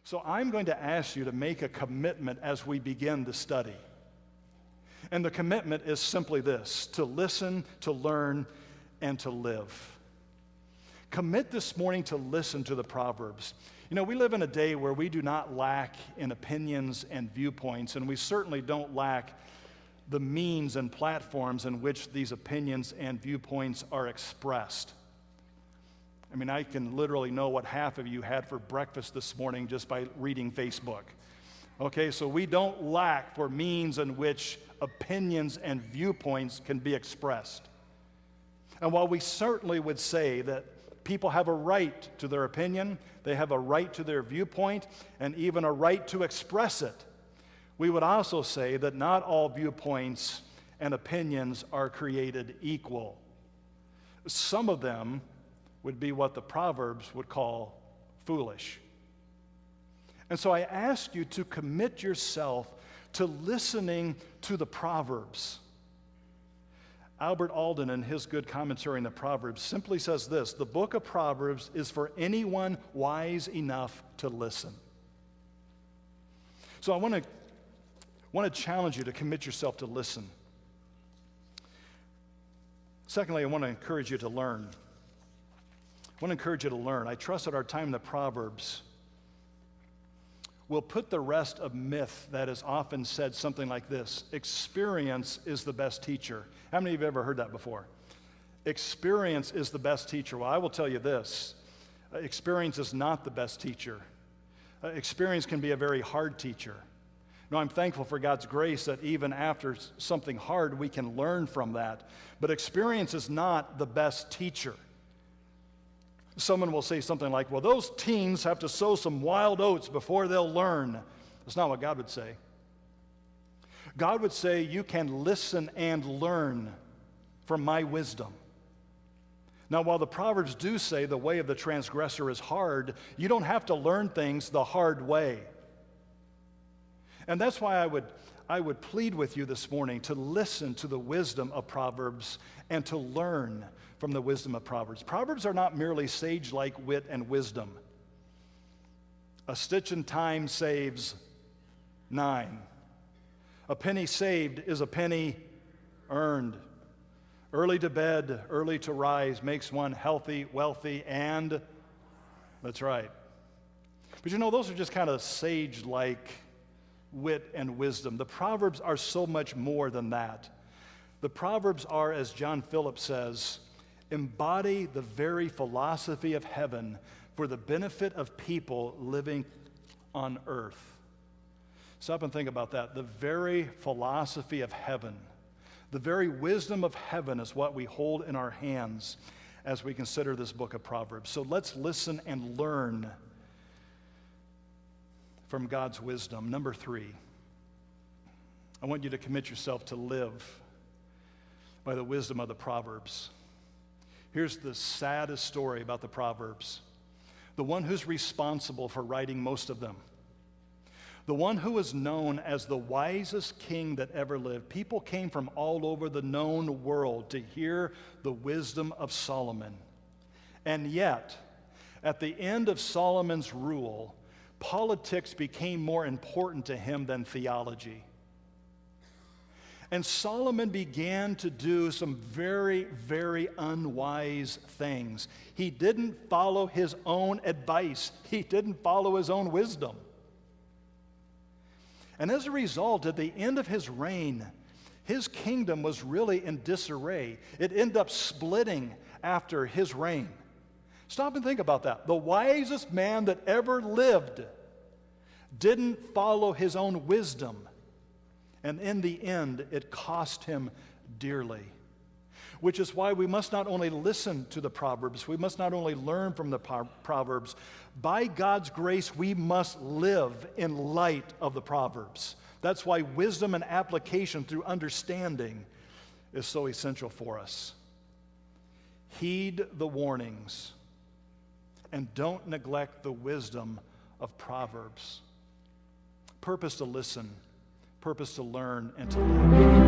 So I'm going to ask you to make a commitment as we begin the study. And the commitment is simply this: to listen, to learn, and to live. Commit this morning to listen to the Proverbs. You know, we live in a day where we do not lack in opinions and viewpoints, and we certainly don't lack the means and platforms in which these opinions and viewpoints are expressed. I mean, I can literally know what half of you had for breakfast this morning just by reading Facebook. Okay, so we don't lack for means in which opinions and viewpoints can be expressed. And while we certainly would say that people have a right to their opinion, they have a right to their viewpoint, and even a right to express it, we would also say that not all viewpoints and opinions are created equal. Some of them would be what the Proverbs would call foolish. And so I ask you to commit yourself to listening to the Proverbs. Albert Alden, in his good commentary on the Proverbs, simply says this: the book of Proverbs is for anyone wise enough to listen. So I want to challenge you to commit yourself to listen. Secondly, I want to encourage you to learn. I trust that our time in the Proverbs will put the rest of myth that is often said something like this: experience is the best teacher. How many of you have ever heard that before? Experience is the best teacher. Well, I will tell you this: experience is not the best teacher. Experience can be a very hard teacher. Now, I'm thankful for God's grace that even after something hard, we can learn from that. But experience is not the best teacher. Someone will say something like, well, those teens have to sow some wild oats before they'll learn. That's not what God would say. God would say, you can listen and learn from my wisdom. Now, while the Proverbs do say the way of the transgressor is hard, you don't have to learn things the hard way. And that's why I would plead with you this morning to listen to the wisdom of Proverbs and to learn from the wisdom of Proverbs. Proverbs are not merely sage-like wit and wisdom. A stitch in time saves 9. A penny saved is a penny earned. Early to bed, early to rise makes one healthy, wealthy, and that's right. But you know, those are just kind of sage-like wit and wisdom. The Proverbs are so much more than that. The Proverbs are, as John Phillips says, embody the very philosophy of heaven for the benefit of people living on earth. Stop and think about that. The very philosophy of heaven, the very wisdom of heaven is what we hold in our hands as we consider this book of Proverbs. So let's listen and learn from God's wisdom. Number 3, I want you to commit yourself to live by the wisdom of the Proverbs. Here's the saddest story about the Proverbs. The one who's responsible for writing most of them, the one who is known as the wisest king that ever lived. People came from all over the known world to hear the wisdom of Solomon. And yet, at the end of Solomon's rule, politics became more important to him than theology. And Solomon began to do some very, very unwise things. He didn't follow his own advice. He didn't follow his own wisdom. And as a result, at the end of his reign, his kingdom was really in disarray. It ended up splitting after his reign. Stop and think about that. The wisest man that ever lived didn't follow his own wisdom. And in the end, it cost him dearly. Which is why we must not only listen to the Proverbs, we must not only learn from the Proverbs. By God's grace, we must live in light of the Proverbs. That's why wisdom and application through understanding is so essential for us. Heed the warnings and don't neglect the wisdom of Proverbs. Purpose to listen, purpose to learn, and to live.